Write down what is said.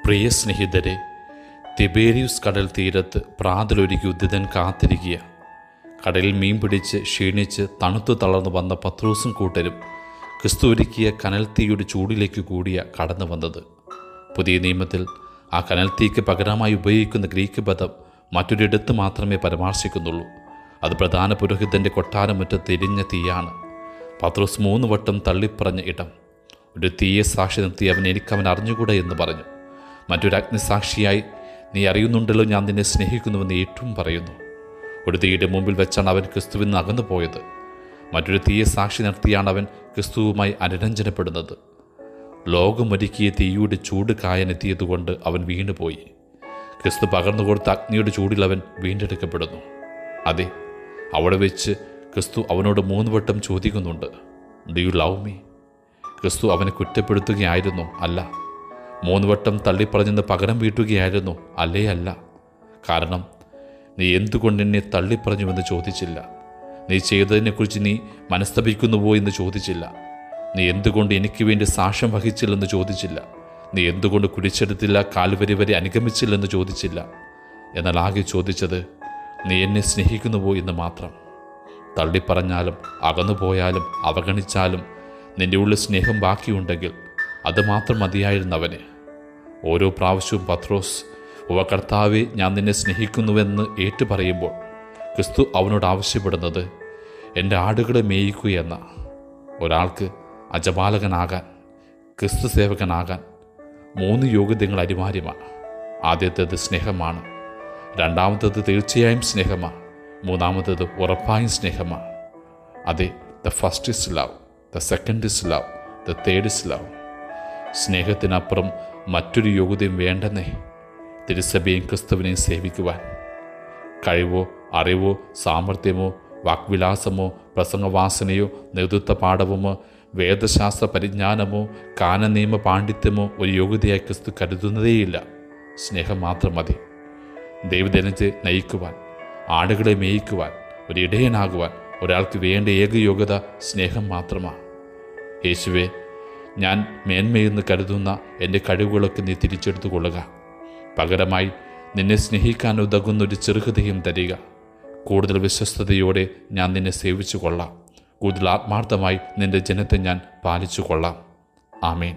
പ്രിയ സ്നേഹിതരെ, തിബേരിയൂസ് കടൽ തീരത്ത് പ്രാതലൊരുക്കി ഉദ്ധിതൻ കാത്തിരിക്കുക. കടലിൽ മീൻ പിടിച്ച് ക്ഷീണിച്ച് തണുത്തു തളർന്നു വന്ന പത്രോസും കൂട്ടരും ക്രിസ്തു ഒരുക്കിയ കനൽത്തീയുടെ ചൂടിലേക്ക് കൂടിയ കടന്നു വന്നത്. പുതിയ നിയമത്തിൽ ആ കനൽത്തീക്ക് പകരമായി ഉപയോഗിക്കുന്ന ഗ്രീക്ക് പദം മറ്റൊരിടത്ത് മാത്രമേ പരാമർശിക്കുന്നുള്ളൂ. അത് പ്രധാന പുരോഹിതൻ്റെ കൊട്ടാരമുറ്റത്ത് എരിഞ്ഞ തീയാണ്. പത്രോസ് 3 വട്ടം തള്ളിപ്പറഞ്ഞ ഇടം. ഒരു തീയെ സാക്ഷി നിർത്തി എനിക്കവൻ അറിഞ്ഞുകൂടെ എന്ന് പറഞ്ഞു. മറ്റൊരു അഗ്നിസാക്ഷിയായി, നീ അറിയുന്നുണ്ടല്ലോ ഞാൻ നിന്നെ സ്നേഹിക്കുന്നുവെന്ന് ഏറ്റവും പറയുന്നു. ഒരു തീയുടെ മുമ്പിൽ വെച്ചാണ് അവൻ ക്രിസ്തുവിൽ നിന്ന് അകന്നു പോയത്. മറ്റൊരു തീയെ സാക്ഷി നിർത്തിയാണ് അവൻ ക്രിസ്തുവുമായി അനുരഞ്ജനപ്പെടുന്നത്. ലോകമൊരുക്കിയ തീയുടെ ചൂട് കായനെത്തിയതുകൊണ്ട് അവൻ വീണുപോയി. ക്രിസ്തു പകർന്നു കൊടുത്ത അഗ്നിയുടെ ചൂടിൽ അവൻ വീണ്ടെടുക്കപ്പെടുന്നു. അതെ, അവിടെ വെച്ച് ക്രിസ്തു അവനോട് 3 വട്ടം ചോദിക്കുന്നുണ്ട്, ഡു യു ലവ് മീ? ക്രിസ്തു അവനെ കുറ്റപ്പെടുത്തുകയായിരുന്നു? അല്ല. 3 വട്ടം തള്ളിപ്പറഞ്ഞെന്ന് പകരം വീട്ടുകയായിരുന്നു? അല്ലേ അല്ല. കാരണം നീ എന്തുകൊണ്ട് എന്നെ തള്ളിപ്പറഞ്ഞുവെന്ന് ചോദിച്ചില്ല. നീ ചെയ്തതിനെക്കുറിച്ച് നീ മനസ്തപിക്കുന്നുവോ എന്ന് ചോദിച്ചില്ല. നീ എന്തുകൊണ്ട് എനിക്ക് വേണ്ടി സാക്ഷ്യം വഹിച്ചില്ലെന്ന് ചോദിച്ചില്ല. നീ എന്തുകൊണ്ട് കുരിശെടുത്തില്ല, കാൽവരി വരെ അനുഗമിച്ചില്ലെന്ന് ചോദിച്ചില്ല. എന്നാൽ ആകെ ചോദിച്ചത്, നീ എന്നെ സ്നേഹിക്കുന്നുവോ എന്ന് മാത്രം. തള്ളിപ്പറഞ്ഞാലും അകന്നുപോയാലും അവഗണിച്ചാലും നിൻ്റെ ഉള്ളിൽ സ്നേഹം ബാക്കിയുണ്ടെങ്കിൽ അത് മാത്രം മതിയായിരുന്നവന്. ഓരോ പ്രാവശ്യവും പത്രോസ്, കർത്താവേ, ഞാൻ നിന്നെ സ്നേഹിക്കുന്നുവെന്ന് ഏറ്റുപറയുമ്പോൾ ക്രിസ്തു അവനോട് ആവശ്യപ്പെടുന്നത് എൻ്റെ ആടുകളെ മേയിക്കുകയെന്ന. ഒരാൾക്ക് അജപാലകനാകാൻ, ക്രിസ്തു സേവകനാകാൻ 3 യോഗ്യതകൾ അനിവാര്യമാണ്. ആദ്യത്തേത് സ്നേഹമാണ്. രണ്ടാമത്തേത് തീർച്ചയായും സ്നേഹമാണ്. മൂന്നാമത്തേത് ഉറപ്പായും സ്നേഹമാണ്. അതെ, the first is love, the second is love, the third is love. സ്നേഹത്തിനപ്പുറം മറ്റൊരു യോഗ്യതയും വേണ്ടെന്നേ. തിരുസഭയും ക്രിസ്തുവിനെയും സേവിക്കുവാൻ കഴിവോ അറിവോ സാമർഥ്യമോ വാക്വിലാസമോ പ്രസംഗവാസനയോ നേതൃത്വ പാഠവുമോ വേദശാസ്ത്ര പരിജ്ഞാനമോ കാനനിയമ പാണ്ഡിത്യമോ ഒരു യോഗ്യതയായി ക്രിസ്തു കരുതുന്നതേയില്ല. സ്നേഹം മാത്രം മതി. ദൈവജനത്തെ നയിക്കുവാൻ, ആടുകളെ മേയിക്കുവാൻ, ഒരു ഇടയനാകുവാൻ ഒരാൾക്ക് വേണ്ട ഏക യോഗ്യത സ്നേഹം മാത്രമാണ്. യേശുവേ, ഞാൻ മേന്മയെന്ന് കരുതുന്ന എൻ്റെ കഴിവുകളൊക്കെ നീ തിരിച്ചെടുത്തു കൊള്ളുക. പകരമായി നിന്നെ സ്നേഹിക്കാൻ ഉതകുന്നൊരു ചെറുഹൃദയം തരിക. കൂടുതൽ വിശ്വസ്തയോടെ ഞാൻ നിന്നെ സേവിച്ചു കൊള്ളാം. കൂടുതൽ ആത്മാർത്ഥമായി നിൻ്റെ ജനത്തെ ഞാൻ പാലിച്ചു കൊള്ളാം. ആമേൻ.